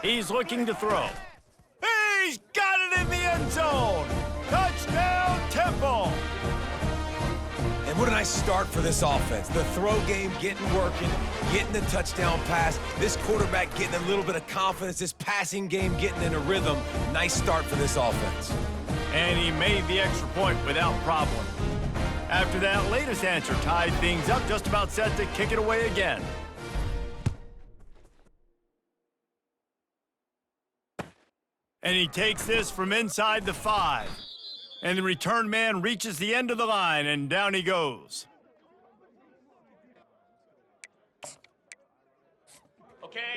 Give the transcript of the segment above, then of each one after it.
He's looking to throw. He's got it in the end zone! Touchdown, Temple! And what a nice start for this offense. The throw game working, getting the touchdown pass. This quarterback getting a little bit of confidence. This passing game getting in a rhythm. Nice start for this offense. And he made the extra point without problem. After that latest answer tied things up, just about set to kick it away again. And he takes this from inside the 5. And the return man reaches the end of the line, and down he goes.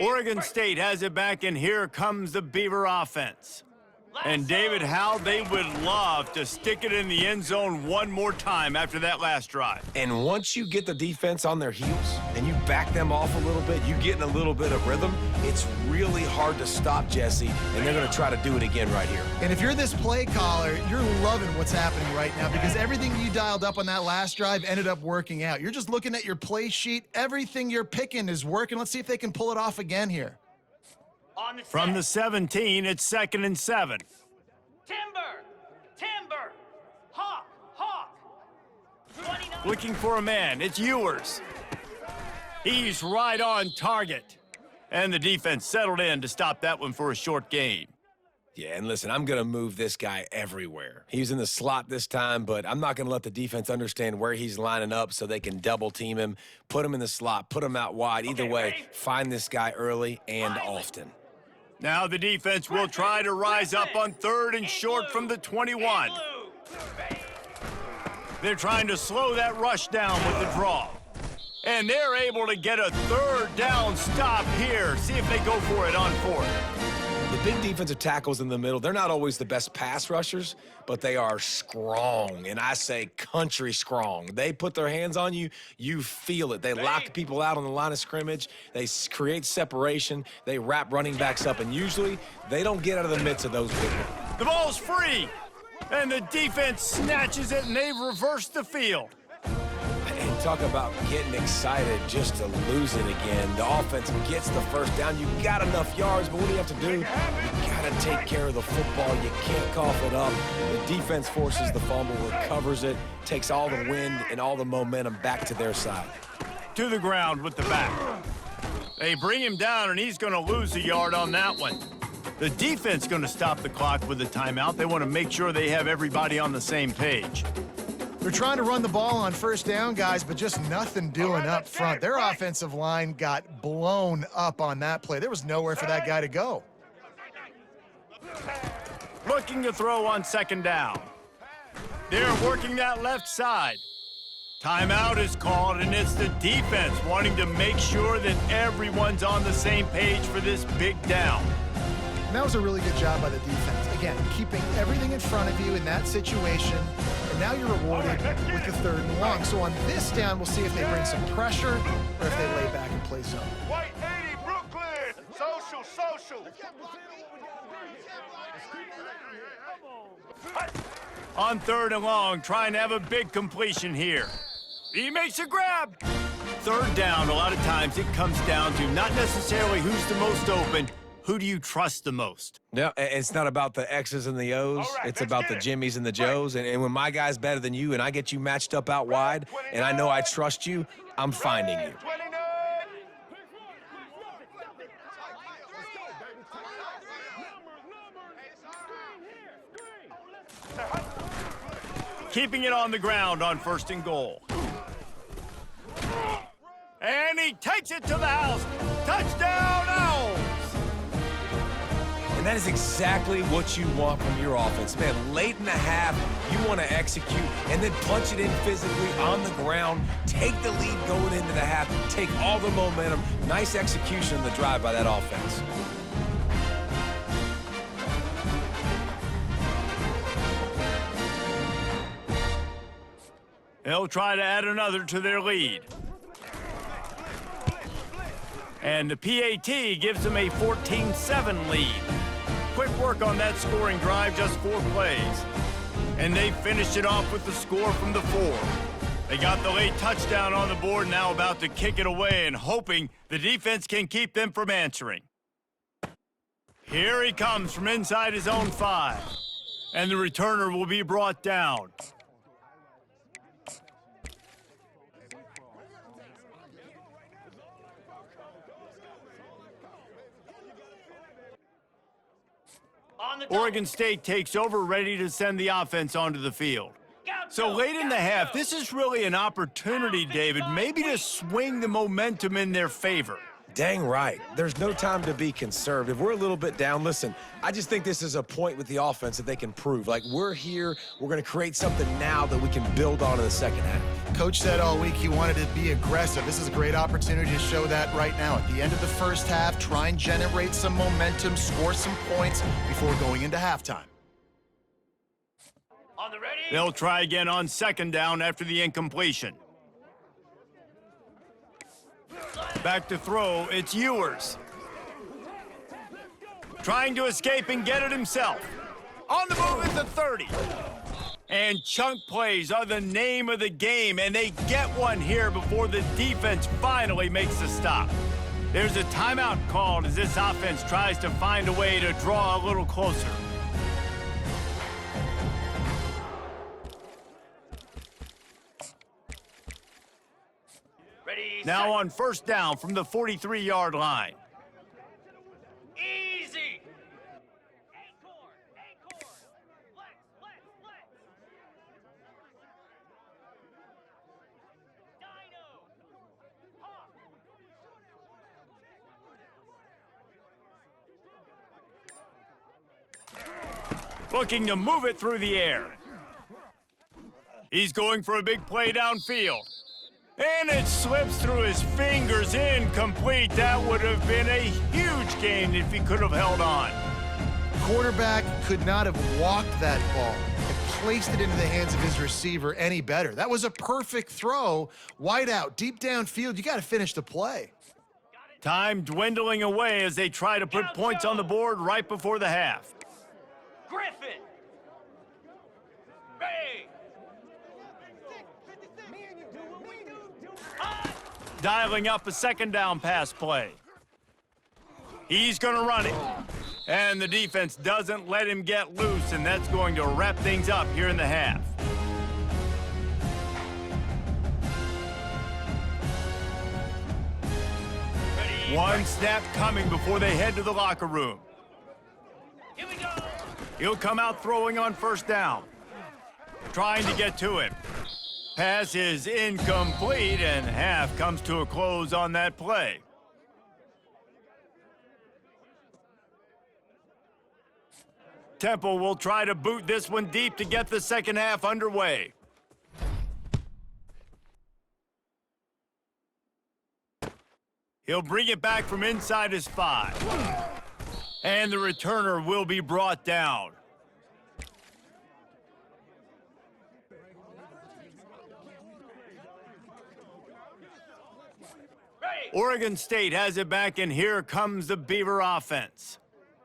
Oregon State has it back, and here comes the Beaver offense. And David, how they would love to stick it in the end zone one more time after that last drive. And once you get the defense on their heels and you back them off a little bit, you get in a little bit of rhythm, it's really hard to stop, Jesse, and they're going to try to do it again right here. And if you're this play caller, you're loving what's happening right now because everything you dialed up on that last drive ended up working out. You're just looking at your play sheet. Everything you're picking is working. Let's see if they can pull it off again here. From the 17, it's 2nd and 7. Timber! Hawk! 29. Looking for a man, it's Ewers. He's right on target. And the defense settled in to stop that one for a short gain. Yeah, and listen, I'm going to move this guy everywhere. He's in the slot this time, but I'm not going to let the defense understand where he's lining up so they can double team him, put him in the slot, put him out wide. Either way, find this guy early and often. Now the defense will try to rise up on 3rd and short from the 21. They're trying to slow that rush down with the draw. And they're able to get a 3rd down stop here. See if they go for it on 4th. The big defensive tackles in the middle, they're not always the best pass rushers, but they are strong, and I say country strong. They put their hands on you, you feel it. They lock people out on the line of scrimmage. They create separation. They wrap running backs up, and usually they don't get out of the midst of those big ones. The ball's free, and the defense snatches it, and they've reversed the field. And talk about getting excited just to lose it again. The offense gets the first down. You got enough yards, but what do you have to do? You got to take care of the football. You can't cough it up. The defense forces the fumble, recovers it, takes all the wind and all the momentum back to their side. To the ground with the back. They bring him down, and he's going to lose a yard on that one. The defense going to stop the clock with a timeout. They want to make sure they have everybody on the same page. They're trying to run the ball on 1st down, guys, but just nothing doing up front. Their offensive line got blown up on that play. There was nowhere for that guy to go. Looking to throw on 2nd down. They're working that left side. Timeout is called, and it's the defense wanting to make sure that everyone's on the same page for this big down. And that was a really good job by the defense. Again, keeping everything in front of you in that situation. And now you're rewarded with the 3rd and long. So on this down, we'll see if they bring some pressure or if they lay back and play zone. White 80, Brooklyn! Social! On 3rd and long, trying to have a big completion here. He makes a grab. 3rd down, a lot of times it comes down to not necessarily who's the most open, who do you trust the most? No, it's not about the X's and the O's. It's about the Jimmies and the Joes. And when my guy's better than you and I get you matched up out wide and I know I trust you, I'm finding you. Keeping it on the ground on 1st and goal. And he takes it to the house. Touchdown, Owls! And that is exactly what you want from your offense. Man, late in the half, you want to execute and then punch it in physically on the ground, take the lead going into the half, take all the momentum. Nice execution in the drive by that offense. They'll try to add another to their lead. And the PAT gives them a 14-7 lead. Quick work on that scoring drive, just 4 plays. And they finished it off with the score from the 4. They got the late touchdown on the board, now about to kick it away and hoping the defense can keep them from answering. Here he comes from inside his own 5. And the returner will be brought down. Oregon State takes over, ready to send the offense onto the field. So late in the half, this is really an opportunity, David, maybe to swing the momentum in their favor. Dang right. There's no time to be conservative. We're a little bit down. Listen, I just think this is a point with the offense that they can prove. Like, we're here, we're going to create something now that we can build on in the second half. Coach said all week he wanted to be aggressive. This is a great opportunity to show that right now. At the end of the first half, try and generate some momentum, score some points before going into halftime. On the ready? They'll try again on second down after the incompletion. Back to throw, it's Ewers. Trying to escape and get it himself. On the move at the 30. And chunk plays are the name of the game, and they get one here before the defense finally makes the stop. There's a timeout called as this offense tries to find a way to draw a little closer. Now on first down from the 43-yard line. Easy. Looking to move it through the air. He's going for a big play downfield. And it slips through his fingers, incomplete. That would have been a huge gain if he could have held on. Quarterback could not have walked that ball and placed it into the hands of his receiver any better. That was a perfect throw. Wide out, deep downfield. You got to finish the play. Time dwindling away as they try to put points on the board right before the half. Griffin. Ready. Dialing up a second down pass play. He's going to run it. And the defense doesn't let him get loose, and that's going to wrap things up here in the half. One snap coming before they head to the locker room. Here we go. He'll come out throwing on first down. Trying to get to him. Pass is incomplete, and half comes to a close on that play. Temple will try to boot this one deep to get the second half underway. He'll bring it back from inside his 5. And the returner will be brought down. Oregon State has it back, and here comes the Beaver offense.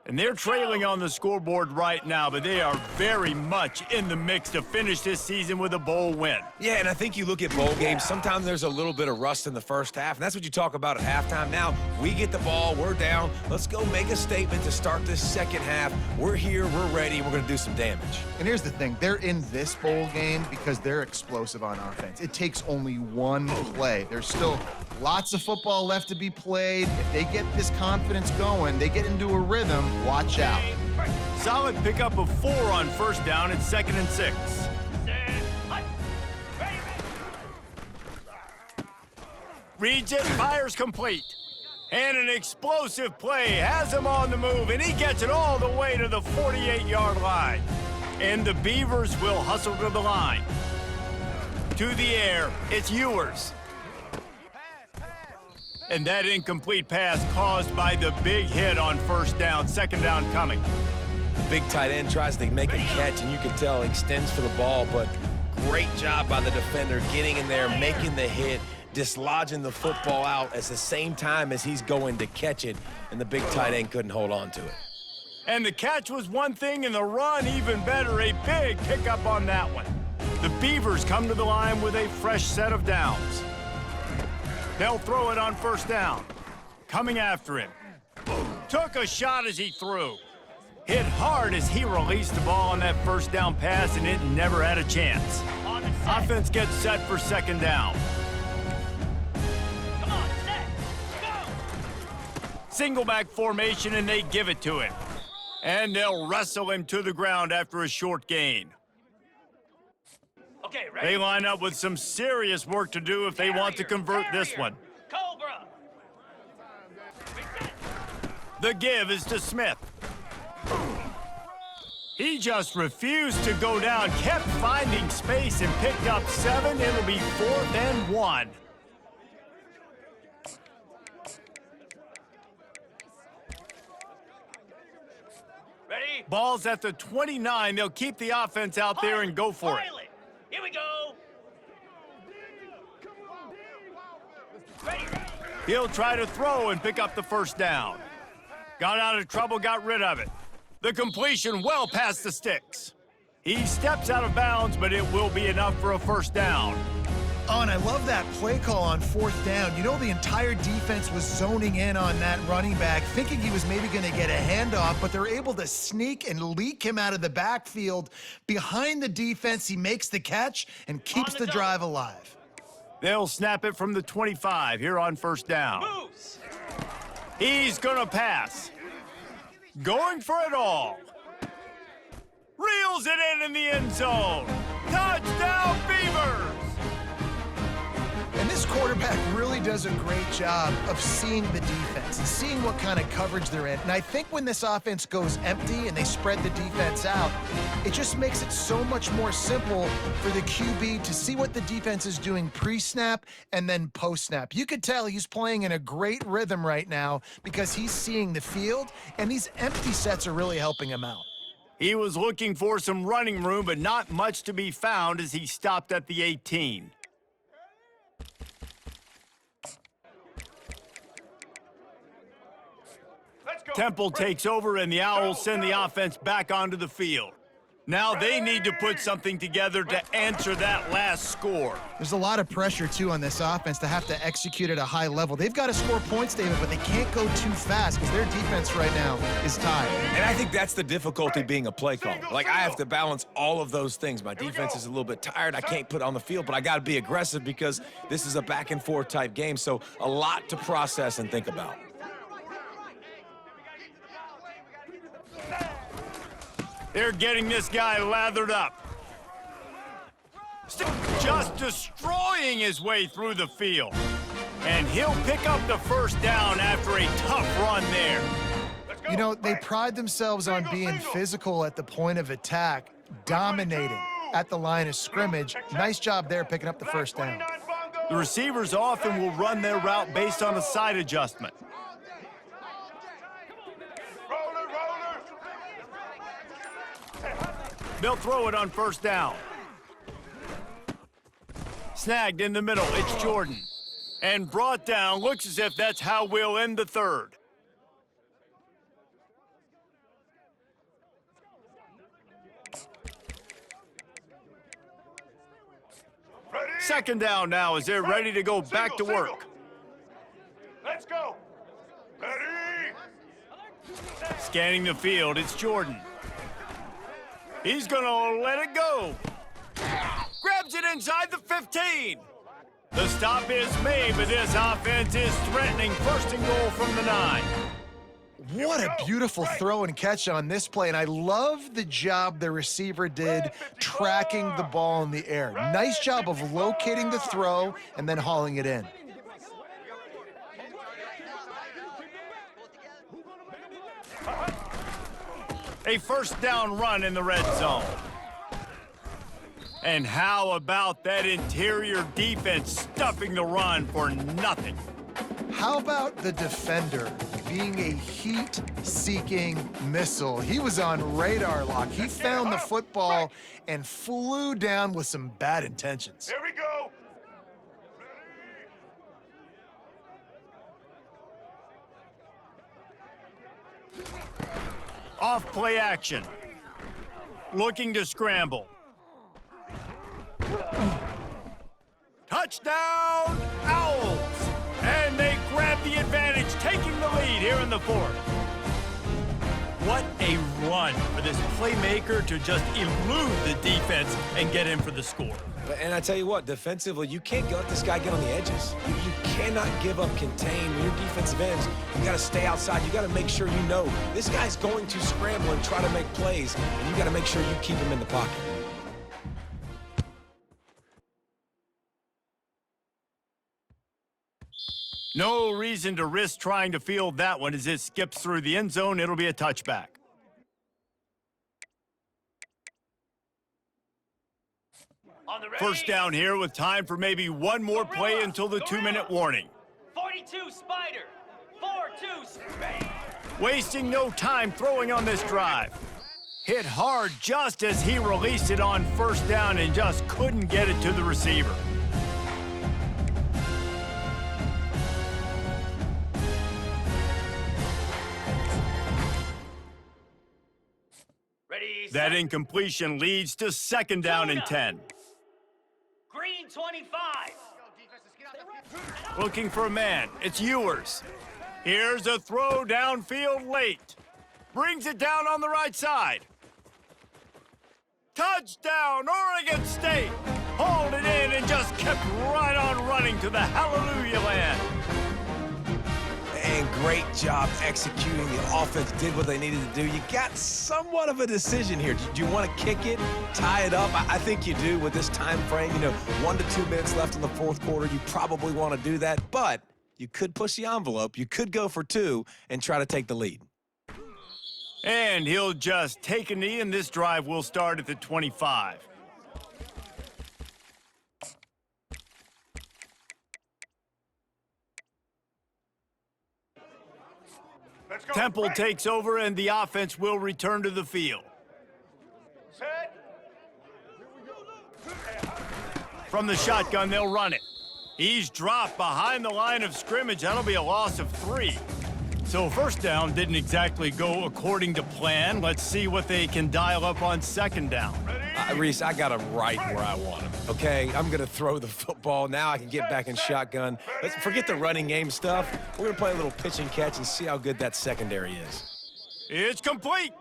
And they're trailing on the scoreboard right now, but they are very much in the mix to finish this season with a bowl win. Yeah, and I think you look at bowl games, sometimes there's a little bit of rust in the first half, and that's what you talk about at halftime. Now, we get the ball, we're down. Let's go make a statement to start this second half. We're here, we're ready, we're going to do some damage. And here's the thing. They're in this bowl game because they're explosive on offense. It takes only one play. There's still lots of football left to be played. If they get this confidence going, they get into a rhythm, watch out. Solid pickup of 4 on first down at 2nd and 6. Reads it, fires complete. And an explosive play has him on the move, and he gets it all the way to the 48-yard line. And the Beavers will hustle to the line. To the air, it's Ewers. And that incomplete pass caused by the big hit on first down, second down coming. The big tight end tries to make a catch, and you can tell he extends for the ball, but great job by the defender getting in there, making the hit, dislodging the football out at the same time as he's going to catch it, and the big tight end couldn't hold on to it. And the catch was one thing, and the run even better. A big pickup on that one. The Beavers come to the line with a fresh set of downs. They'll throw it on first down. Coming after him. Took a shot as he threw. Hit hard as he released the ball on that first down pass, and it never had a chance. Offense gets set for second down. Come on, set, go! Single back formation, and they give it to him. And they'll wrestle him to the ground after a short gain. Okay, ready? They line up with some serious work to do if they want to convert this one. Cobra! The give is to Smith. He just refused to go down, kept finding space, and picked up 7. It'll be 4th and 1. Ready? Ball's at the 29. They'll keep the offense out there and go for it. Pilot. Here we go! Ready? He'll try to throw and pick up the first down. Got out of trouble, got rid of it. The completion well past the sticks. He steps out of bounds, but it will be enough for a first down. Oh, and I love that play call on 4th down. You know, the entire defense was zoning in on that running back, thinking he was maybe going to get a handoff, but they're able to sneak and leak him out of the backfield. Behind the defense, he makes the catch and keeps the drive alive. They'll snap it from the 25 here on first down. Moves! He's gonna pass. Going for it all. Reels it in the end zone. Touchdown, Beavers! And this quarterback really does a great job of seeing the defense and seeing what kind of coverage they're in. And I think when this offense goes empty and they spread the defense out, it just makes it so much more simple for the QB to see what the defense is doing pre-snap and then post-snap. You could tell he's playing in a great rhythm right now because he's seeing the field, and these empty sets are really helping him out. He was looking for some running room, but not much to be found as he stopped at the 18. Temple takes over, and the Owls send the offense back onto the field. Now they need to put something together to answer that last score. There's a lot of pressure, too, on this offense to have to execute at a high level. They've got to score points, David, but they can't go too fast because their defense right now is tired. And I think that's the difficulty being a play caller. Like, I have to balance all of those things. My defense is a little bit tired. I can't put on the field, but I got to be aggressive because this is a back-and-forth type game, so a lot to process and think about. They're getting this guy lathered up. Just destroying his way through the field. And he'll pick up the first down after a tough run there. You know, they pride themselves on being physical at the point of attack, dominating at the line of scrimmage. Nice job there picking up the first down. The receivers often will run their route based on a side adjustment. They'll throw it on first down. Snagged in the middle, it's Jordan. And brought down, looks as if that's how we'll end the third. Second down now as they're ready to go back to work. Let's go. Ready. Scanning the field, it's Jordan. He's gonna let it go. Grabs it inside the 15. The stop is made, but this offense is threatening. First and goal from the 9. What a beautiful throw and catch on this play, and I love the job the receiver did tracking the ball in the air. Nice job of locating the throw and then hauling it in. A first down run in the red zone. And how about that interior defense stuffing the run for nothing? How about the defender being a heat-seeking missile? He was on radar lock. He found the football and flew down with some bad intentions. Here we go. Off play action. Looking to scramble. Touchdown, Owls! And they grab the advantage, taking the lead here in the fourth. What a run for this playmaker to just elude the defense and get in for the score. And I tell you what, defensively, you can't let this guy get on the edges. You cannot give up contain. When your defensive ends, you got to stay outside. You got to make sure you know this guy's going to scramble and try to make plays, and you got to make sure you keep him in the pocket. No reason to risk trying to field that one. As it skips through the end zone, it'll be a touchback. On the ready. First down here with time for maybe one more play until the 2-minute warning. 42 Spider. 4-2 Spider. Wasting no time throwing on this drive. Hit hard just as he released it on first down and just couldn't get it to the receiver. Ready, That set. incompletion leads to second down and 10. Green 25. Looking for a man. It's Ewers. Here's a throw downfield late. Brings it down on the right side. Touchdown, Oregon State! Hauled it in and just kept right on running to the hallelujah land. And great job executing. The offense did what they needed to do. You got somewhat of a decision here. Do you want to kick it, tie it up? I think you do with this time frame. 1 to 2 minutes left in the fourth quarter. You probably want to do that, but you could push the envelope. You could go for 2 and try to take the lead. And he'll just take a knee, and this drive will start at the 25. Let's go. Temple Ready. takes over, and the offense will return to the field. Set. From the shotgun, they'll run it. He's dropped behind the line of scrimmage. That'll be a loss of 3. So first down didn't exactly go according to plan. Let's see what they can dial up on second down. Reese, I got him right where I want him, okay? I'm going to throw the football. Now I can get back in shotgun. Let's forget the running game stuff. We're going to play a little pitch and catch and see how good that secondary is. It's complete.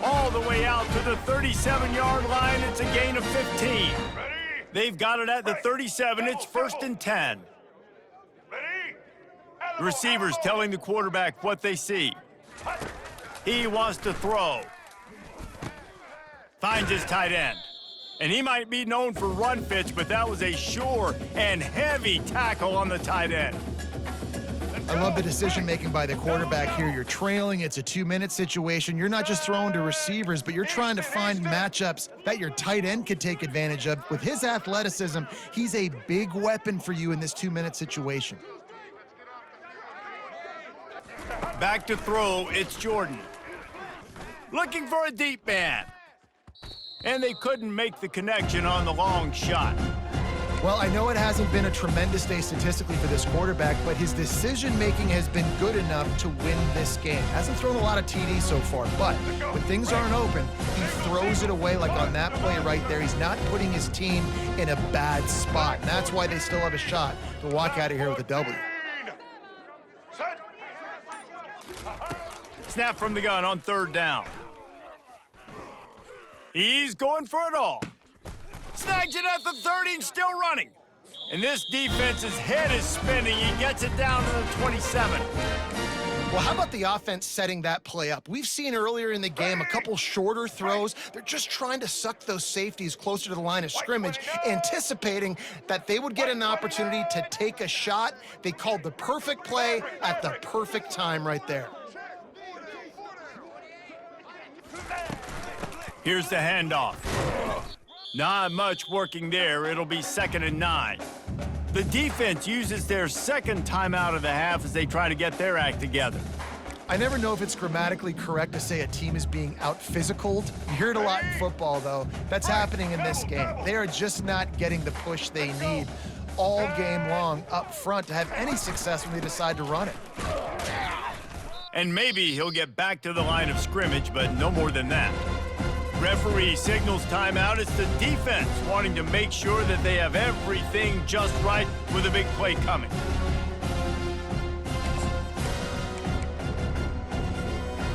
All the way out to the 37-yard line. It's a gain of 15. Ready. They've got it at the 37. It's first and 10. Ready. The receivers telling the quarterback what they see. He wants to throw. Finds his tight end. And he might be known for run fits, but that was a sure and heavy tackle on the tight end. I love the decision-making by the quarterback here. You're trailing. It's a 2-minute situation. You're not just throwing to receivers, but you're trying to find matchups that your tight end could take advantage of. With his athleticism, he's a big weapon for you in this 2-minute situation. Back to throw, it's Jordan. Looking for a deep man. And they couldn't make the connection on the long shot. Well, I know it hasn't been a tremendous day statistically for this quarterback, but his decision-making has been good enough to win this game. Hasn't thrown a lot of TDs so far, but when things aren't open, he throws it away like on that play right there. He's not putting his team in a bad spot, and that's why they still have a shot to walk out of here with a W. Set. Snap from the gun on third down. He's going for it all. Snags it at the 30 and still running. And this defense's head is spinning. He gets it down to the 27. Well, how about the offense setting that play up? We've seen earlier in the game a couple shorter throws. They're just trying to suck those safeties closer to the line of scrimmage, anticipating that they would get an opportunity to take a shot. They called the perfect play at the perfect time right there. Here's the handoff. Not much working there. It'll be 2nd and 9. The defense uses their second timeout of the half as they try to get their act together. I never know if it's grammatically correct to say a team is being out-physicaled. You hear it a lot in football, though. That's happening in this game. They are just not getting the push they need all game long up front to have any success when they decide to run it. And maybe he'll get back to the line of scrimmage, but no more than that. Referee signals timeout. It's the defense wanting to make sure that they have everything just right with a big play coming.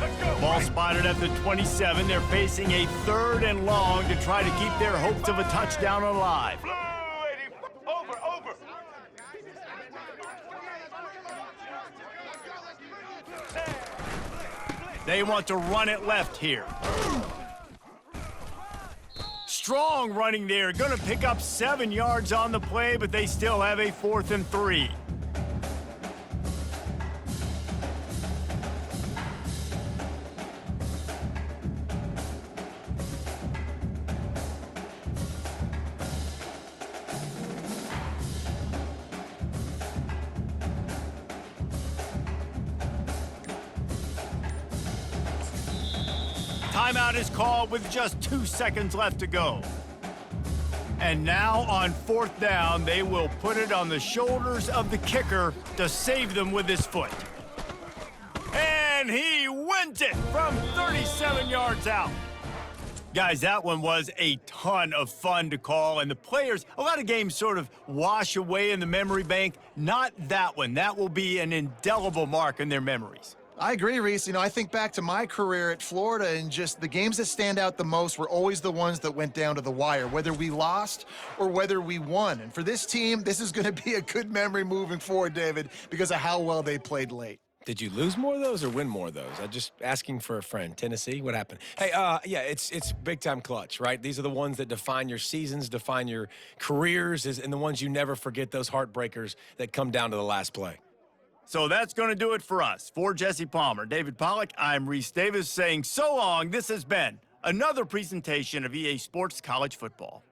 Let's go. Ball spotted at the 27. They're facing a 3rd and long to try to keep their hopes of a touchdown alive. Blue 80. Over. They want to run it left here. Strong running there. Going to pick up 7 yards on the play, but they still have a 4th and 3. Timeout is called with just 2 seconds left to go. And now on 4th down, they will put it on the shoulders of the kicker to save them with his foot. And he wins it from 37 yards out. Guys, that one was a ton of fun to call, and the players, a lot of games sort of wash away in the memory bank. Not that one. That will be an indelible mark in their memories. I agree, Reese. I think back to my career at Florida, and just the games that stand out the most were always the ones that went down to the wire, whether we lost or whether we won. And for this team, this is going to be a good memory moving forward, David, because of how well they played late. Did you lose more of those or win more of those? I'm just asking for a friend. Tennessee, what happened? Hey, yeah, it's big time clutch, right? These are the ones that define your seasons, define your careers, and the ones you never forget, those heartbreakers that come down to the last play. So that's going to do it for us. For Jesse Palmer, David Pollack, I'm Reese Davis saying so long. This has been another presentation of EA Sports College Football.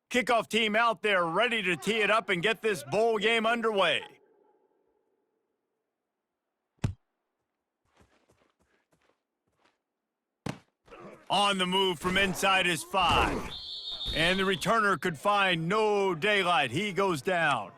Kickoff team out there ready to tee it up and get this bowl game underway. On the move from inside his 5. And the returner could find no daylight. He goes down.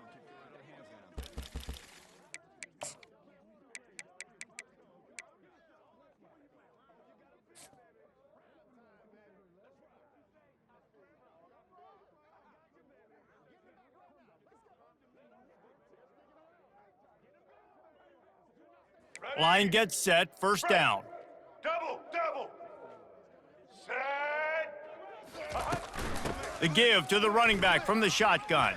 Line gets set, first down. Double, double. Set. The give to the running back from the shotgun.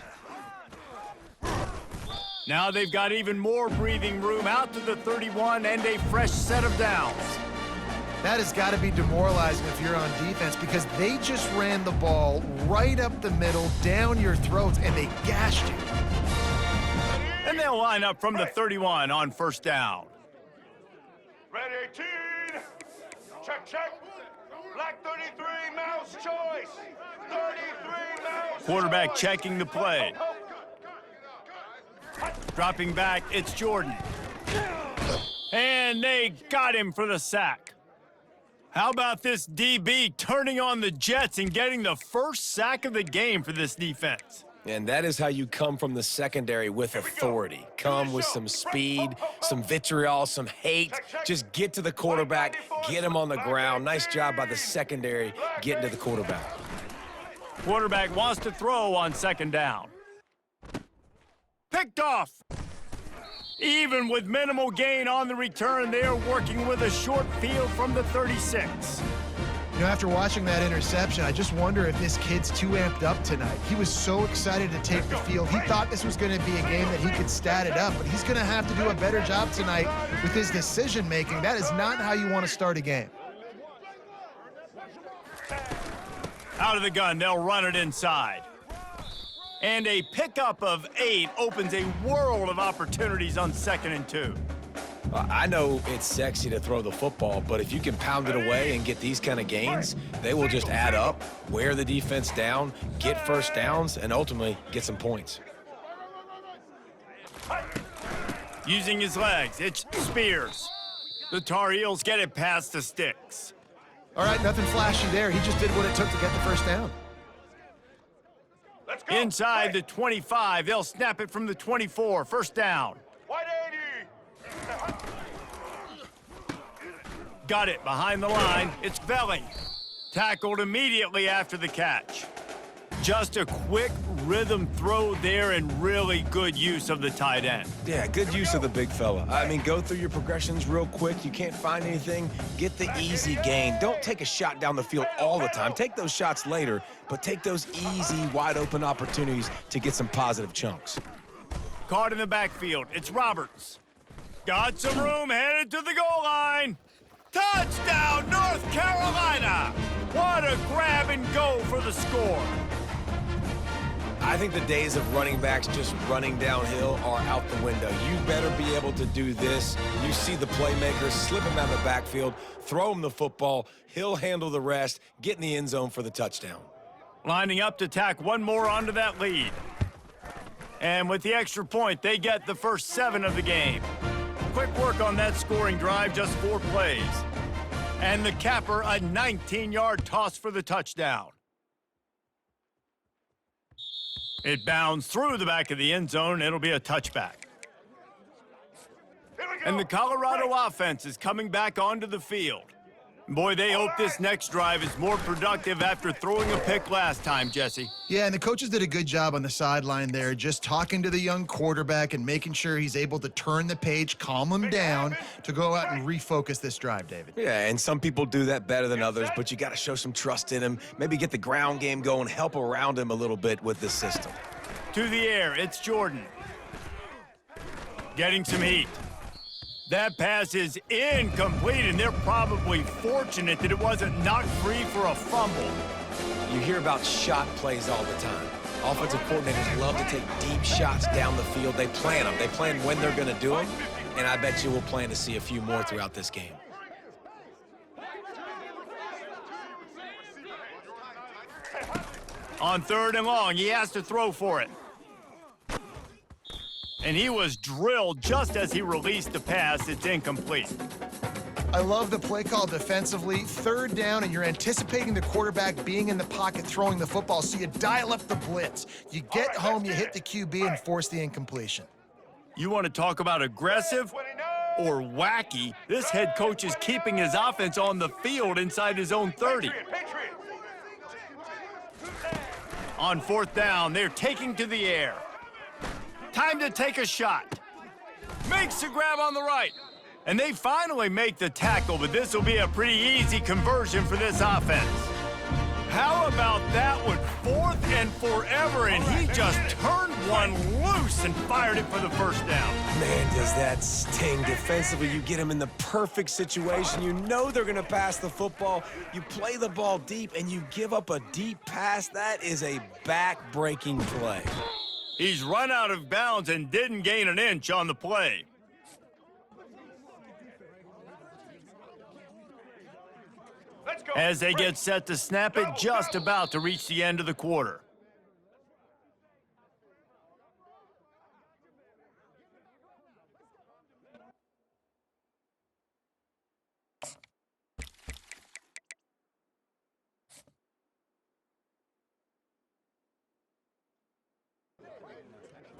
Now they've got even more breathing room out to the 31 and a fresh set of downs. That has got to be demoralizing if you're on defense because they just ran the ball right up the middle, down your throats, and they gashed you. And they'll line up from the 31 on first down. Red 18. Check, check. Black 33, mouse choice. 33, mouse Quarterback choice. checking the play. Dropping back, it's Jordan. And they got him for the sack. How about this DB turning on the Jets and getting the first sack of the game for this defense? And that is how you come from the secondary with authority. Come with some speed, some vitriol, some hate. Just get to the quarterback, get him on the ground. Nice job by the secondary getting to the quarterback. Quarterback wants to throw on second down. Picked off. Even with minimal gain on the return, they are working with a short field from the 36. You know, after watching that interception, I just wonder if this kid's too amped up tonight. He was so excited to take the field. He thought this was going to be a game that he could stat it up, but he's going to have to do a better job tonight with his decision-making. That is not how you want to start a game. Out of the gun, they'll run it inside. And a pickup of 8 opens a world of opportunities on 2nd and 2. I know it's sexy to throw the football, but if you can pound it away and get these kind of gains, they will just add up, wear the defense down, get first downs, and ultimately get some points. Using his legs, it's Spears. The Tar Heels get it past the sticks. All right, nothing flashy there. He just did what it took to get the first down. Let's go. Inside the 25, they'll snap it from the 24, first down. White 80. Got it behind the line. It's Velling. Tackled immediately after the catch. Just a quick rhythm throw there and really good use of the tight end. Yeah, good use of the big fella. I mean, go through your progressions real quick. You can't find anything, get the easy gain. Don't take a shot down the field all the time. Take those shots later, but take those easy, wide-open opportunities to get some positive chunks. Caught in the backfield. It's Roberts. Got some room, headed to the goal line. Touchdown, North Carolina! What a grab and go for the score. I think the days of running backs just running downhill are out the window. You better be able to do this. You see the playmaker, slip him out of the backfield, throw him the football, he'll handle the rest, get in the end zone for the touchdown. Lining up to tack one more onto that lead. And with the extra point, they get the first 7 of the game. Quick work on that scoring drive, just 4 plays. And the capper, a 19-yard toss for the touchdown. It bounds through the back of the end zone. It'll be a touchback. And the Colorado offense is coming back onto the field. Boy, they hope this next drive is more productive after throwing a pick last time, Jesse. Yeah, and the coaches did a good job on the sideline there, just talking to the young quarterback and making sure he's able to turn the page, calm him down to go out and refocus this drive, David. Yeah, and some people do that better than others, but you got to show some trust in him. Maybe get the ground game going, help around him a little bit with this system. To the air, it's Jordan. Getting some heat. That pass is incomplete, and they're probably fortunate that it wasn't knocked free for a fumble. You hear about shot plays all the time. Offensive coordinators love to take deep shots down the field. They plan them. They plan when they're going to do them, and I bet you we'll plan to see a few more throughout this game. On 3rd and long, he has to throw for it. And he was drilled just as he released the pass. It's incomplete. I love the play call defensively. 3rd down, and you're anticipating the quarterback being in the pocket throwing the football, so you dial up the blitz. You get home, you hit the QB, and force the incompletion. You want to talk about aggressive or wacky? This head coach is keeping his offense on the field inside his own 30. Patriot. On 4th down, they're taking to the air. Time to take a shot. Makes the grab on the right. And they finally make the tackle, but this will be a pretty easy conversion for this offense. How about that one? 4th and forever, and he just turned one loose and fired it for the 1st down. Man, does that sting defensively. You get them in the perfect situation. You know they're going to pass the football. You play the ball deep, and you give up a deep pass. That is a back-breaking play. He's run out of bounds and didn't gain an inch on the play. Let's go. As they get set to snap it, just about to reach the end of the quarter.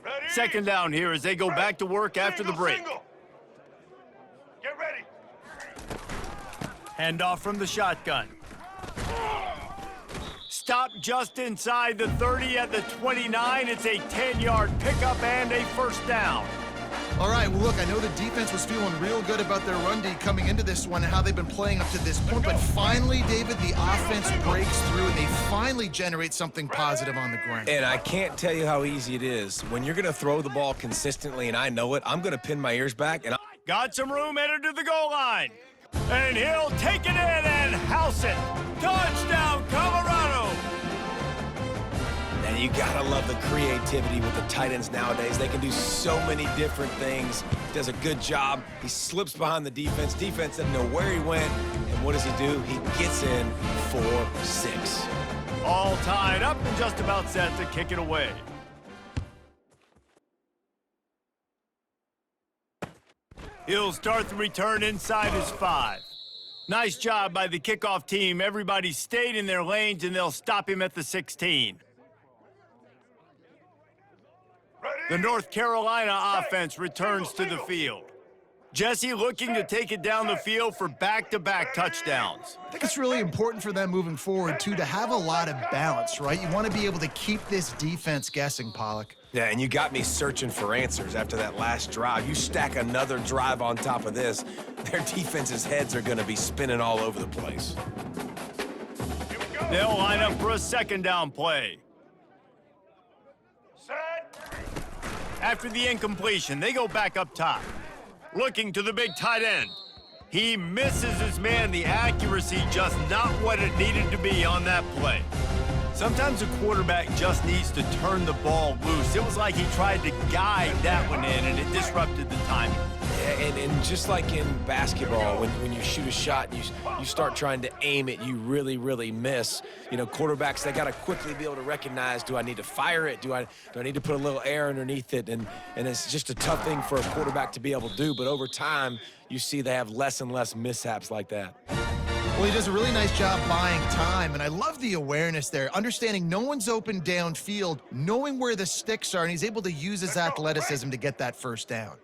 Ready? 2nd down here as they go back to work after the break. Single. Get ready. Handoff from the shotgun. Stop just inside the 30 at the 29. It's a 10-yard pickup and a 1st down. All right, well, look, I know the defense was feeling real good about their run D coming into this one and how they've been playing up to this point, but finally, David, the offense breaks through and they finally generate something positive on the ground. And I can't tell you how easy it is. When you're going to throw the ball consistently, and I know it, I'm going to pin my ears back. And Got some room headed to the goal line. And he'll take it in and house it. Touchdown, Colorado! And you gotta love the creativity with the tight ends nowadays. They can do so many different things. Does a good job. He slips behind the defense. Defense doesn't know where he went. And what does he do? He gets in for 6. All tied up and just about set to kick it away. He'll start the return inside his 5. Nice job by the kickoff team. Everybody stayed in their lanes, and they'll stop him at the 16. The North Carolina offense returns to the field. Jesse looking to take it down the field for back-to-back touchdowns. I think it's really important for them moving forward, too, to have a lot of balance, right? You want to be able to keep this defense guessing, Pollock. Yeah, and you got me searching for answers after that last drive. You stack another drive on top of this, their defense's heads are going to be spinning all over the place. They'll line up for a 2nd down play. Set. After the incompletion, they go back up top. Looking to the big tight end. He misses his man. The accuracy just not what it needed to be on that play. Sometimes a quarterback just needs to turn the ball loose. It was like he tried to guide that one in, and it disrupted the timing. Yeah, and just like in basketball, when you shoot a shot and you start trying to aim it, you really, really miss. You know, quarterbacks, they got to quickly be able to recognize, do I need to fire it? Do I need to put a little air underneath it? And it's just a tough thing for a quarterback to be able to do. But over time, you see they have less and less mishaps like that. Well, he does a really nice job buying time, and I love the awareness there, understanding no one's open downfield, knowing where the sticks are, and he's able to use his athleticism to get that 1st down.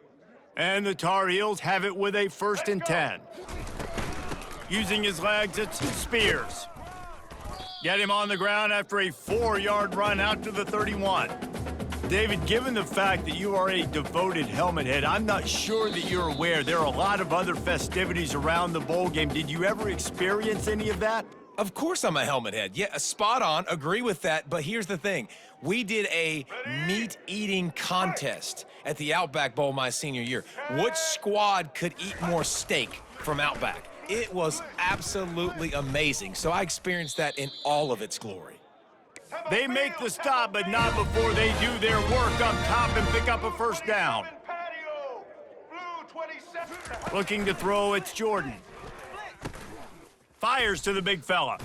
And the Tar Heels have it with a 1st and 10. Using his legs, it's Spears. Get him on the ground after a 4-yard run out to the 31. David, given the fact that you are a devoted helmet head, I'm not sure that you're aware there are a lot of other festivities around the bowl game. Did you ever experience any of that? Of course I'm a helmet head. Yeah, spot on. Agree with that. But here's the thing. We did a meat-eating contest at the Outback Bowl my senior year. Which squad could eat more steak from Outback? It was absolutely amazing. So I experienced that in all of its glory. They make the stop, but not before they do their work up top and pick up a 1st down. Patio. Blue 27. Looking to throw, it's Jordan. Fires to the big fella.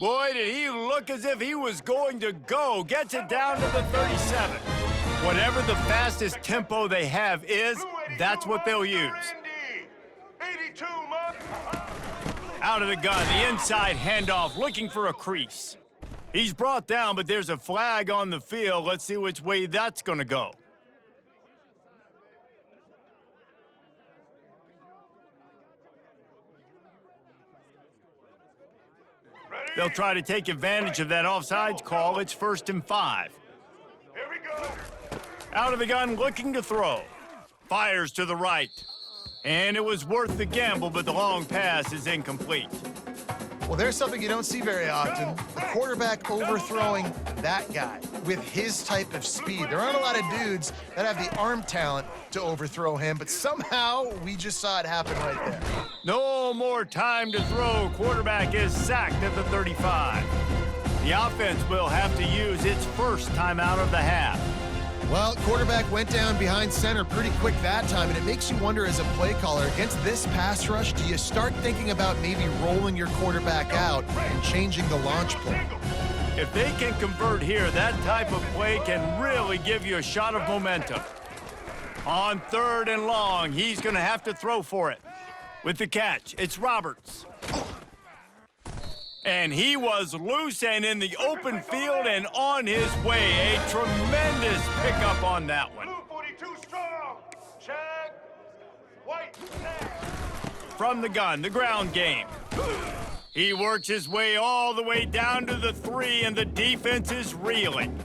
Boy, did he look as if he was going to go. Gets it down to the 37. Whatever the fastest tempo they have is, that's what they'll use. 82 months. Out of the gun, the inside handoff, looking for a crease. He's brought down, but there's a flag on the field. Let's see which way that's going to go. They'll try to take advantage of that offsides call. It's 1st and 5. Here we go. Out of the gun, looking to throw. Fires to the right. And it was worth the gamble, but the long pass is incomplete. Well, there's something you don't see very often. The quarterback overthrowing that guy with his type of speed. There aren't a lot of dudes that have the arm talent to overthrow him, but somehow we just saw it happen right there. No more time to throw. Quarterback is sacked at the 35. The offense will have to use its first timeout of the half. Well, quarterback went down behind center pretty quick that time, and it makes you wonder as a play caller, against this pass rush, do you start thinking about maybe rolling your quarterback out and changing the launch play? If they can convert here, that type of play can really give you a shot of momentum. On 3rd and long, he's going to have to throw for it. With the catch, it's Roberts. And he was loose and in the open field and on his way. A tremendous pickup on that one. Blue 42 strong. Chad. White. From the gun, the ground game. He works his way all the way down to the 3, and the defense is reeling.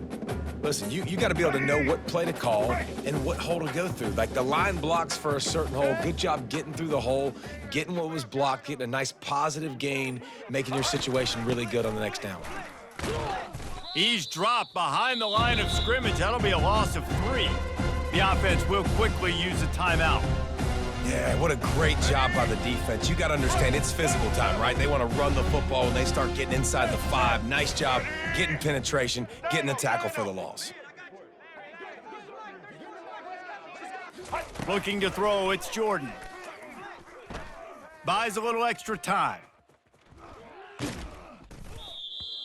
Listen, you got to be able to know what play to call and what hole to go through. Like the line blocks for a certain hole. Good job getting through the hole, getting what was blocked, getting a nice positive gain, making your situation really good on the next down. He's dropped behind the line of scrimmage. That'll be a loss of 3. The offense will quickly use a timeout. Yeah, what a great job by the defense. You got to understand, it's physical time, right? They want to run the football when they start getting inside the 5. Nice job getting penetration, getting the tackle for the loss. Looking to throw, it's Jordan. Buys a little extra time.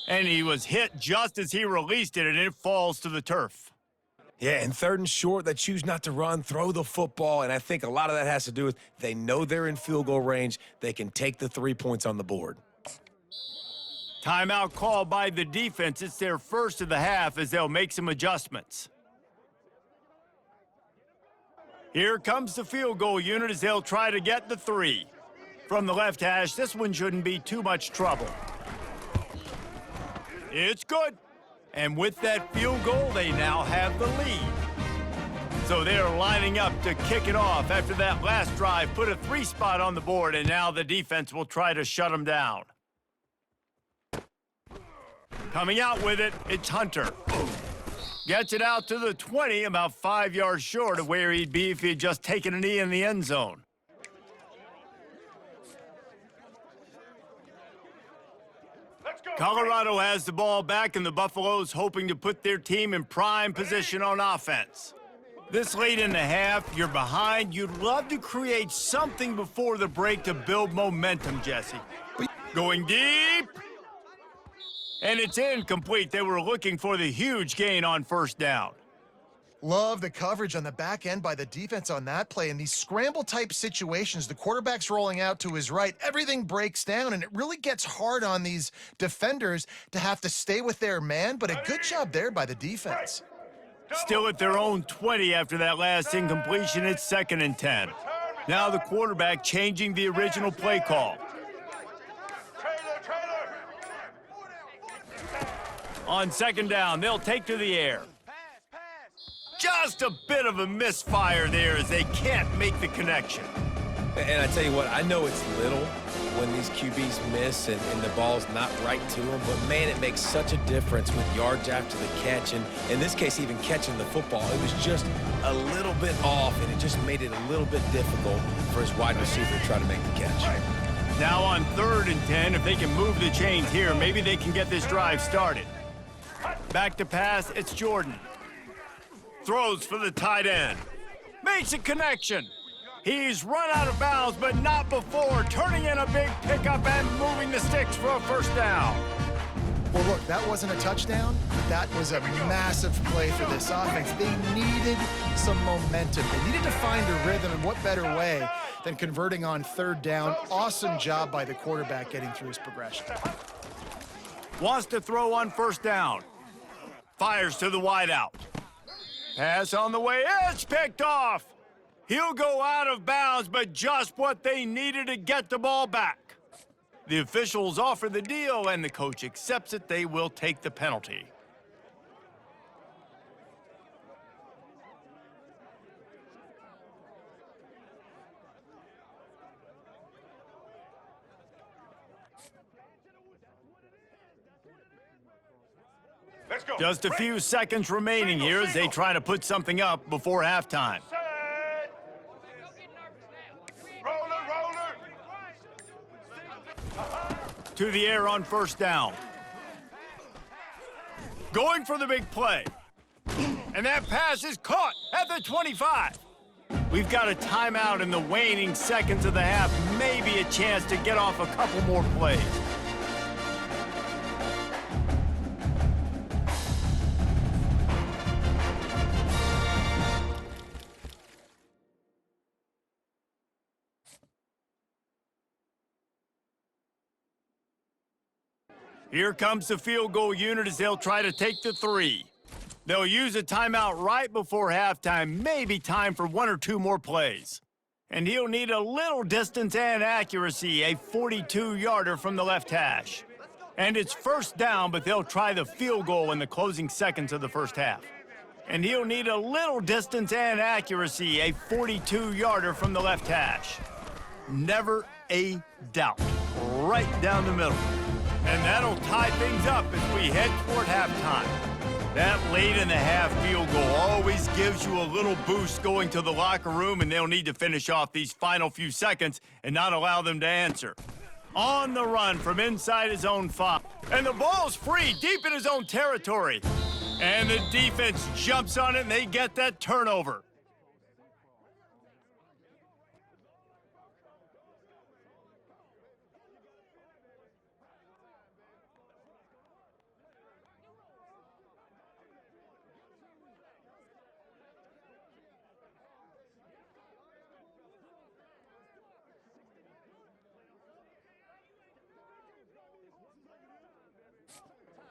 And he was hit just as he released it, and it falls to the turf. Yeah, and 3rd and short, they choose not to run, throw the football, and I think a lot of that has to do with they know they're in field goal range. They can take the 3 points on the board. Timeout called by the defense. It's their first of the half as they'll make some adjustments. Here comes the field goal unit as they'll try to get the 3. From the left hash, this one shouldn't be too much trouble. It's good. And with that field goal, they now have the lead. So they're lining up to kick it off after that last drive, put a 3 spot on the board, and now the defense will try to shut them down. Coming out with it, it's Hunter. Gets it out to the 20, about 5 yards short of where he'd be if he had just taken a knee in the end zone. Colorado has the ball back, and the Buffaloes hoping to put their team in prime position on offense. This late in the half, you're behind. You'd love to create something before the break to build momentum, Jesse. Going deep. And it's incomplete. They were looking for the huge gain on 1st down. Love the coverage on the back end by the defense on that play. In these scramble-type situations, the quarterback's rolling out to his right. Everything breaks down, and it really gets hard on these defenders to have to stay with their man, but a good job there by the defense. Still at their own 20 after that last incompletion. It's 2nd and 10. Now the quarterback changing the original play call. On 2nd down, they'll take to the air. Just a bit of a misfire there as they can't make the connection. And I tell you what, I know it's little when these QBs miss and the ball's not right to them, but man, it makes such a difference with yards after the catch. And in this case, even catching the football, it was just a little bit off, and it just made it a little bit difficult for his wide receiver to try to make the catch. Now on 3rd and 10, if they can move the chains here, maybe they can get this drive started. Back to pass, it's Jordan. Throws for the tight end. Makes a connection. He's run out of bounds, but not before turning in a big pickup and moving the sticks for a 1st down. Well, look, that wasn't a touchdown, but that was a massive play for this offense. They needed some momentum. They needed to find a rhythm, and what better way than converting on third down. Awesome job by the quarterback getting through his progression. Wants to throw on first down. Fires to the wideout. Pass on the way. It's picked off. He'll go out of bounds, but just what they needed to get the ball back. The officials offer the deal, and the coach accepts it. They will take the penalty. Let's go. Just a few seconds remaining here as they try to put something up before halftime. Set. Roller. To the air on first down. Going for the big play. And that pass is caught at the 25. We've got a timeout in the waning seconds of the half. Maybe a chance to get off a couple more plays. Here comes the field goal unit as they'll try to take the 3. They'll use a timeout right before halftime, maybe time for 1 or 2 more plays. And he'll need a little distance and accuracy, a 42-yarder from the left hash. And it's first down, but they'll try the field goal in the closing seconds of the first half. And he'll need a little distance and accuracy, a 42-yarder from the left hash. Never a doubt. Right down the middle. And that'll tie things up as we head toward halftime. That late in the half field goal always gives you a little boost going to the locker room, and they'll need to finish off these final few seconds and not allow them to answer. On the run from inside his own 5. And the ball's free deep in his own territory. And the defense jumps on it, and they get that turnover.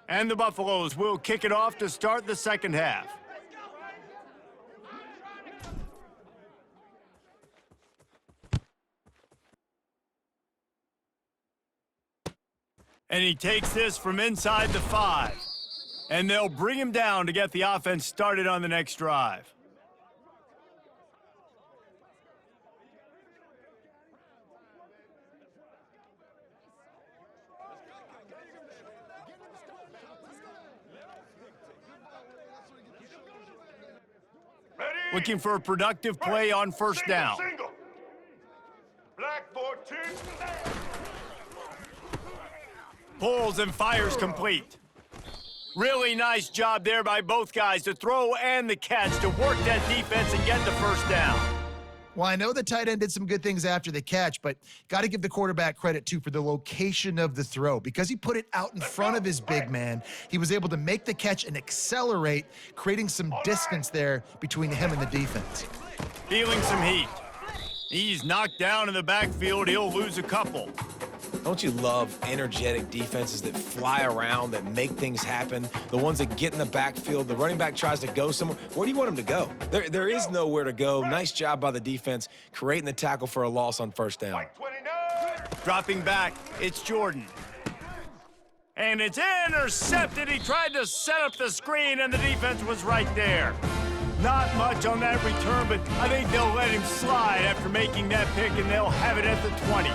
And the Buffaloes will kick it off to start the second half. And he takes this from inside the 5. And they'll bring him down to get the offense started on the next drive. Looking for a productive play on first down. Single. Black 14. Pulls and fires complete. Really nice job there by both guys to throw and the catch to work that defense and get the first down. Well, I know the tight end did some good things after the catch, but got to give the quarterback credit, too, for the location of the throw. Because he put it out in front of his big man, he was able to make the catch and accelerate, creating some distance there between him and the defense. Feeling some heat. He's knocked down in the backfield. He'll lose a couple. Don't you love energetic defenses that fly around, that make things happen? The ones that get in the backfield, the running back tries to go somewhere. Where do you want him to go? There is nowhere to go. Nice job by the defense, creating the tackle for a loss on first down. 29. Dropping back, it's Jordan. And it's intercepted. He tried to set up the screen, and the defense was right there. Not much on that return, but I think they'll let him slide after making that pick, and they'll have it at the 20.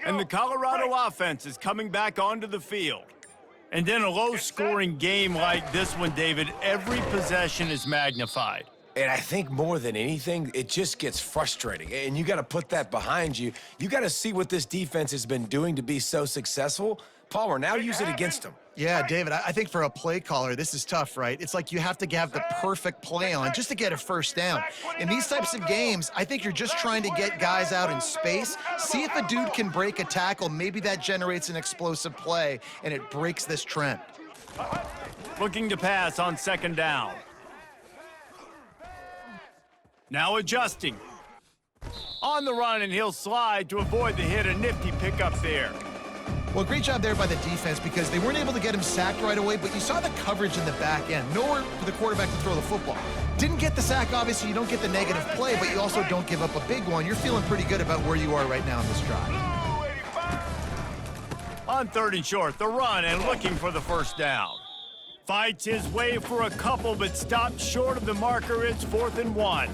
And the Colorado offense is coming back onto the field. And in a low-scoring game like this one, David, every possession is magnified. And I think more than anything, it just gets frustrating. And you got to put that behind you. You got to see what this defense has been doing to be so successful. Palmer, now use it against them. Yeah, David, I think for a play caller, this is tough, right? It's like you have to have the perfect play on just to get a first down. In these types of games, I think you're just trying to get guys out in space, see if a dude can break a tackle. Maybe that generates an explosive play, and it breaks this trend. Looking to pass on second down. Now adjusting. On the run, and he'll slide to avoid the hit. A nifty pickup there. Well, great job there by the defense because they weren't able to get him sacked right away, but you saw the coverage in the back end. Nowhere for the quarterback to throw the football. Didn't get the sack, obviously. You don't get the negative play, but you also don't give up a big one. You're feeling pretty good about where you are right now in this drive. On third and short, the run and looking for the first down. Fights his way for a couple, but stopped short of the marker. It's 4th and 1.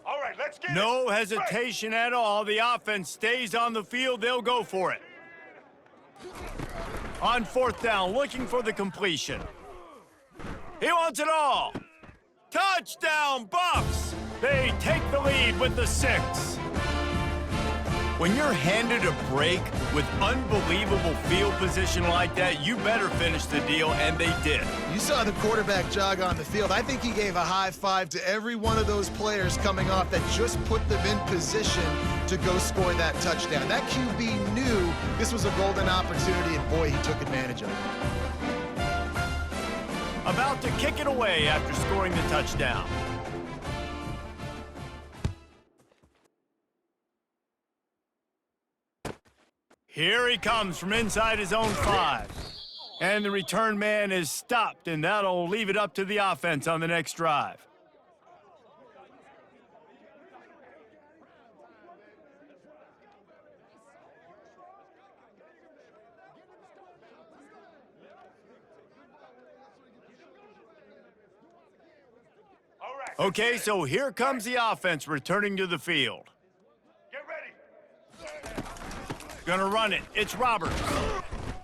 All right, let's get No it. hesitation at all. The offense stays on the field. They'll go for it. On 4th down, looking for the completion. He wants it all. Touchdown, Buffs! They take the lead with the 6. When you're handed a break with unbelievable field position like that, you better finish the deal, and they did. You saw the quarterback jog on the field. I think he gave a high five to every one of those players coming off that just put them in position to go score that touchdown. That QB knew this was a golden opportunity, and boy, he took advantage of it. About to kick it away after scoring the touchdown. Here he comes from inside his own 5. And the return man is stopped, and that'll leave it up to the offense on the next drive. All right. Okay, so here comes the offense returning to the field. Get ready. Gonna run it. It's Roberts.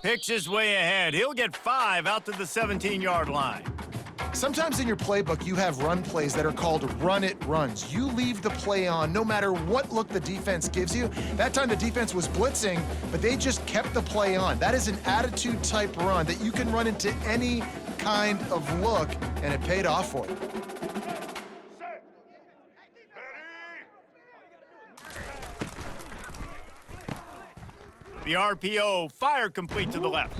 Picks his way ahead. He'll get 5 out to the 17-yard line. Sometimes in your playbook, you have run plays that are called run-it runs. You leave the play on no matter what look the defense gives you. That time the defense was blitzing, but they just kept the play on. That is an attitude-type run that you can run into any kind of look, and it paid off for you. Set. Ready. The RPO, fire complete to the left.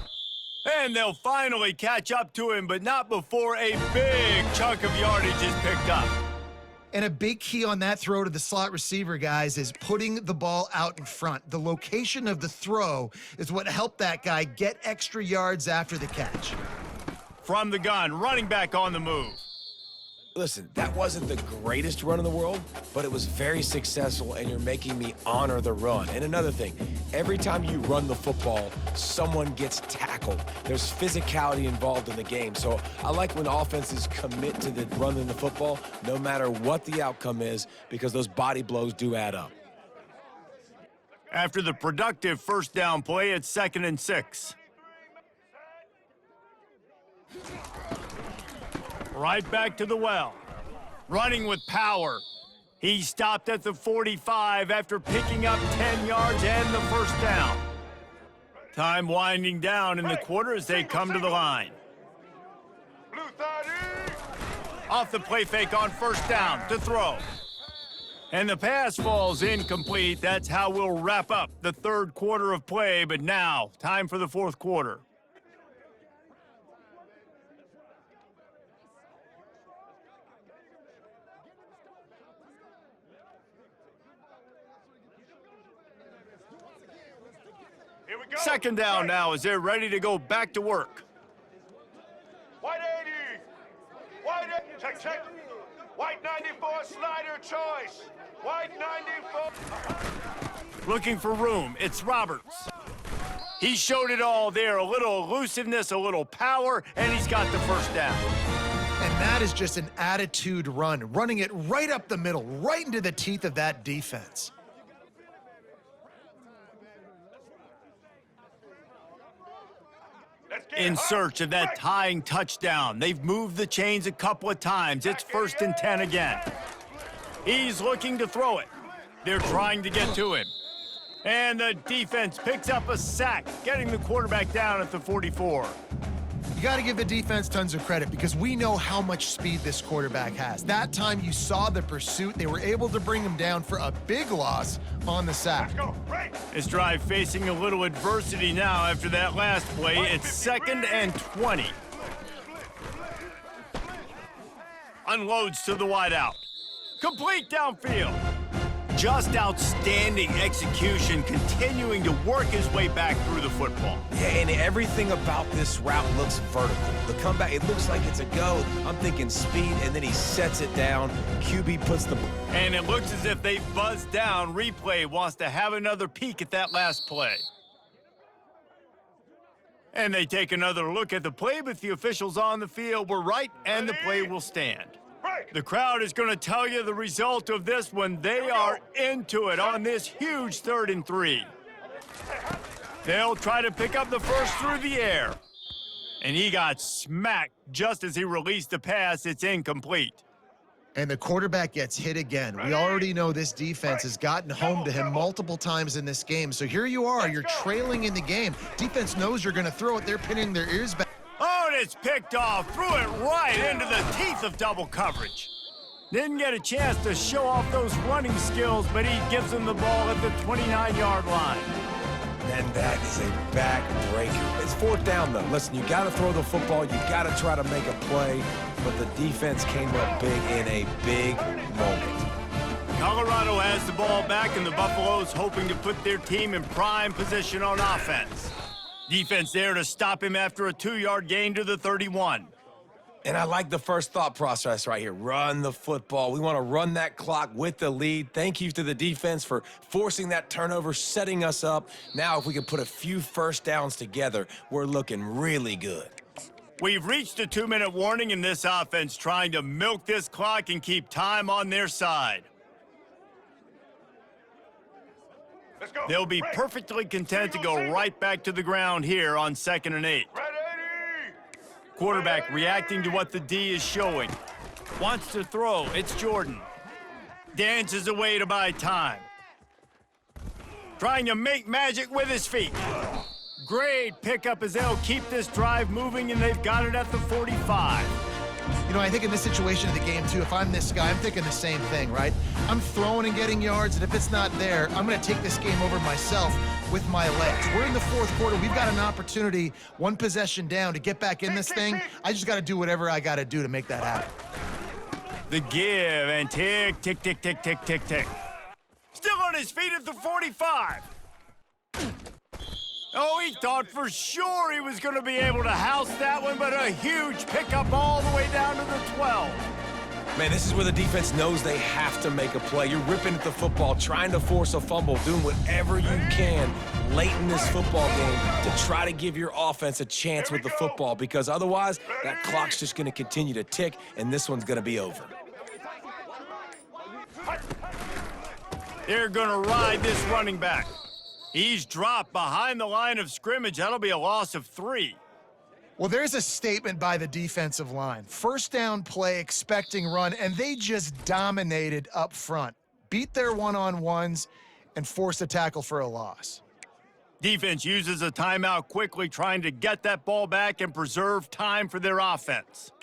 And they'll finally catch up to him, but not before a big chunk of yardage is picked up. And a big key on that throw to the slot receiver, guys, is putting the ball out in front. The location of the throw is what helped that guy get extra yards after the catch. From the gun, running back on the move. Listen, that wasn't the greatest run in the world, but it was very successful, and you're making me honor the run. And another thing, every time you run the football, someone gets tackled. There's physicality involved in the game. So I like when offenses commit to the running the football, no matter what the outcome is, because those body blows do add up. After the productive first down play, it's 2nd and 6. Right back to the well. Running with power. He stopped at the 45 after picking up 10 yards and the first down. Time winding down in the quarter as they come to the line. Blue 30. Off the play fake on first down to throw. And the pass falls incomplete. That's how we'll wrap up the third quarter of play, but now time for the fourth quarter. Here we go. Second down now as they're ready to go back to work. White 80. White 80. Check. White 94 slider choice. White 94. Looking for room. It's Roberts. He showed it all there, a little elusiveness, a little power, and he's got the first down. And that is just an attitude run, running it right up the middle, right into the teeth of that defense. Let's get In it hard. search of that Right. tying touchdown. They've moved the chains a couple of times. It's 1st and 10 again. He's looking to throw it. They're trying to get to him. And the defense picks up a sack, getting the quarterback down at the 44. You got to give the defense tons of credit because we know how much speed this quarterback has. That time you saw the pursuit. They were able to bring him down for a big loss on the sack. Let's go. Right. This drive facing a little adversity now after that last play. It's 2nd and 20. Unloads to the wideout. Complete downfield. Just outstanding execution, continuing to work his way back through the football. Yeah, and everything about this route looks vertical. The comeback, it looks like it's a go. I'm thinking speed, and then he sets it down. QB puts the... And it looks as if they've buzzed down. Replay wants to have another peek at that last play. And they take another look at the play, but the officials on the field were right, and the play will stand. Right. The crowd is going to tell you the result of this when they are into it on this huge 3rd and 3. They'll try to pick up the first through the air. And he got smacked just as he released the pass. It's incomplete. And the quarterback gets hit again. We already know this defense has gotten home to him multiple times in this game. So here you are, you're trailing in the game. Defense knows you're going to throw it. They're pinning their ears back. Oh, and it's picked off. Threw it right into the teeth of double coverage. Didn't get a chance to show off those running skills, but he gives them the ball at the 29-yard line. And that is a backbreaker. It's 4th down, though. Listen, you got to throw the football. You got to try to make a play. But the defense came up big in a big moment. Colorado has the ball back, and the Buffaloes hoping to put their team in prime position on offense. Defense there to stop him after a 2-yard gain to the 31. And I like the first thought process right here. Run the football. We want to run that clock with the lead. Thank you to the defense for forcing that turnover, setting us up. Now, if we can put a few first downs together, we're looking really good. We've reached a 2-minute warning in this offense, trying to milk this clock and keep time on their side. Let's go. They'll be Right. perfectly content to go right back to the ground here on 2nd and 8. Ready. Quarterback reacting to what the D is showing. Wants to throw. It's Jordan. Dances away to buy time. Trying to make magic with his feet. Great pickup as they'll keep this drive moving, and they've got it at the 45. You know, I think in this situation of the game, too, if I'm this guy, I'm thinking the same thing, right? I'm throwing and getting yards, and if it's not there, I'm going to take this game over myself with my legs. We're in the 4th quarter. We've got an opportunity, 1 possession down, to get back in this thing. I just got to do whatever I got to do to make that happen. The give, and tick, tick, tick, tick, tick, tick, tick. Still on his feet at the 45. Oh, he thought for sure he was going to be able to house that one, but a huge pickup all the way down to the 12. Man, this is where the defense knows they have to make a play. You're ripping at the football, trying to force a fumble, doing whatever you can late in this football game to try to give your offense a chance with the football, because otherwise that clock's just going to continue to tick, and this one's going to be over. They're going to ride this running back. He's dropped behind the line of scrimmage. That'll be a loss of 3. Well, there's a statement by the defensive line. First down play, expecting run, and they just dominated up front. Beat their one-on-ones and forced a tackle for a loss. Defense uses a timeout quickly, trying to get that ball back and preserve time for their offense.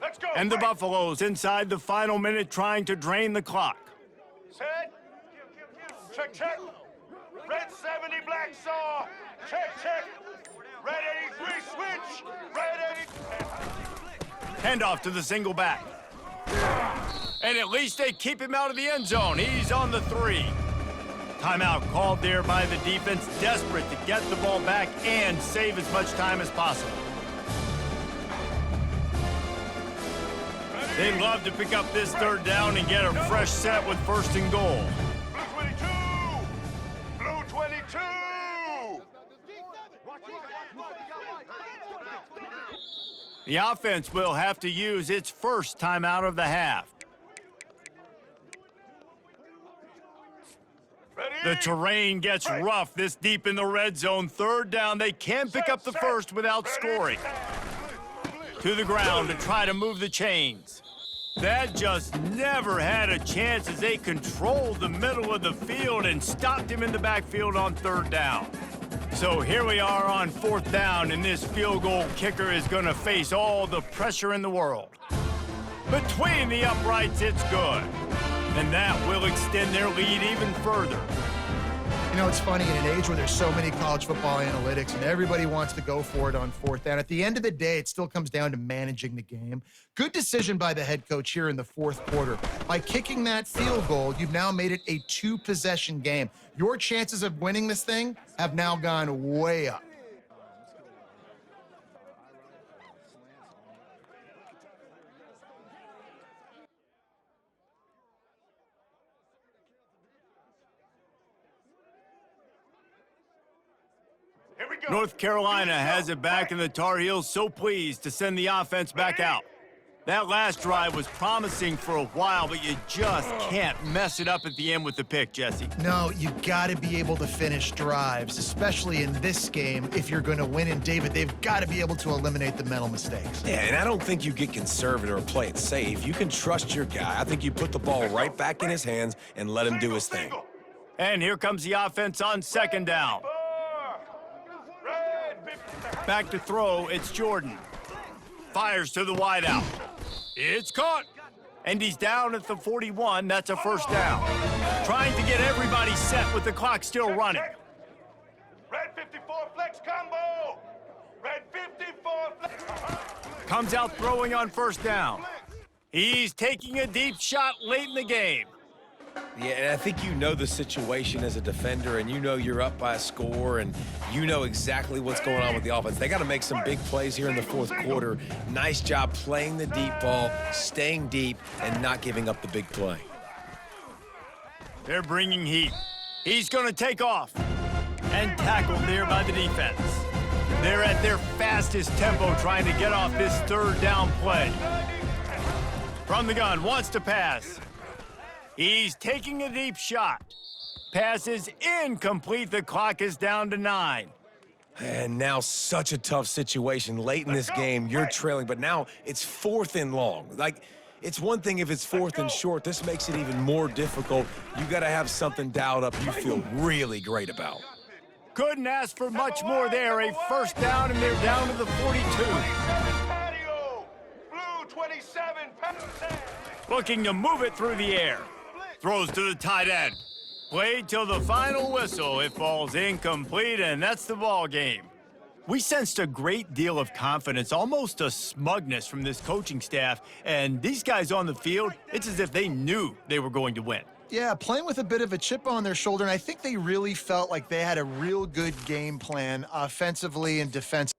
Let's go. And the Right. Buffaloes inside the final minute trying to drain the clock. Set. Check, check. Red 70, black saw. Check, check. Red 83, switch. Red 80. Handoff to the single back. And at least they keep him out of the end zone. He's on the 3. Timeout called there by the defense, desperate to get the ball back and save as much time as possible. They'd love to pick up this 3rd down and get a fresh set with 1st and goal. Blue 22. Blue 22. The offense will have to use its first timeout of the half. The terrain gets rough this deep in the red zone. Third down, they can pick up the first without scoring. To the ground to try to move the chains. That just never had a chance as they controlled the middle of the field and stopped him in the backfield on third down. So here we are on fourth down, and this field goal kicker is going to face all the pressure in the world. Between the uprights, it's good. And that will extend their lead even further. You know, it's funny, in an age where there's so many college football analytics and everybody wants to go for it on fourth down, at the end of the day, it still comes down to managing the game. Good decision by the head coach here in the fourth quarter. By kicking that field goal, you've now made it a two-possession game. Your chances of winning this thing have now gone way up. North Carolina has it back, and the Tar Heels so pleased to send the offense back out. That last drive was promising for a while, but you just can't mess it up at the end with the pick, Jesse. No, you got to be able to finish drives, especially in this game. If you're going to win, and David, they've got to be able to eliminate the mental mistakes. Yeah, and I don't think you get conservative or play it safe. You can trust your guy. I think you put the ball right back in his hands and let him do his thing. And here comes the offense on second down. Back to throw, it's Jordan. Fires to the wideout. It's caught. And he's down at the 41. That's a first down. Trying to get everybody set with the clock still running. Red 54 flex combo. Red 54 flex. Comes out throwing on first down. He's taking a deep shot late in the game. Yeah, and I think you know the situation as a defender, and you know you're up by a score, and you know exactly what's going on with the offense. They got to make some big plays here in the fourth quarter. Nice job playing the deep ball, staying deep, and not giving up the big play. They're bringing heat. He's going to take off. And tackled there by the defense. They're at their fastest tempo trying to get off this third down play. From the gun, wants to pass. He's taking a deep shot. Pass is incomplete. The clock is down to 9. And now such a tough situation. Late in this game, you're trailing, but now it's fourth and long. Like, it's one thing if it's fourth and short. This makes it even more difficult. You got to have something dialed up you feel really great about. Couldn't ask for much more there. A first down, and they're down to the 42. Patio. Blue 27. Looking to move it through the air. Throws to the tight end. Played till the final whistle. It falls incomplete, and that's the ball game. We sensed a great deal of confidence, almost a smugness from this coaching staff. And these guys on the field, it's as if they knew they were going to win. Yeah, playing with a bit of a chip on their shoulder, and I think they really felt like they had a real good game plan offensively and defensively.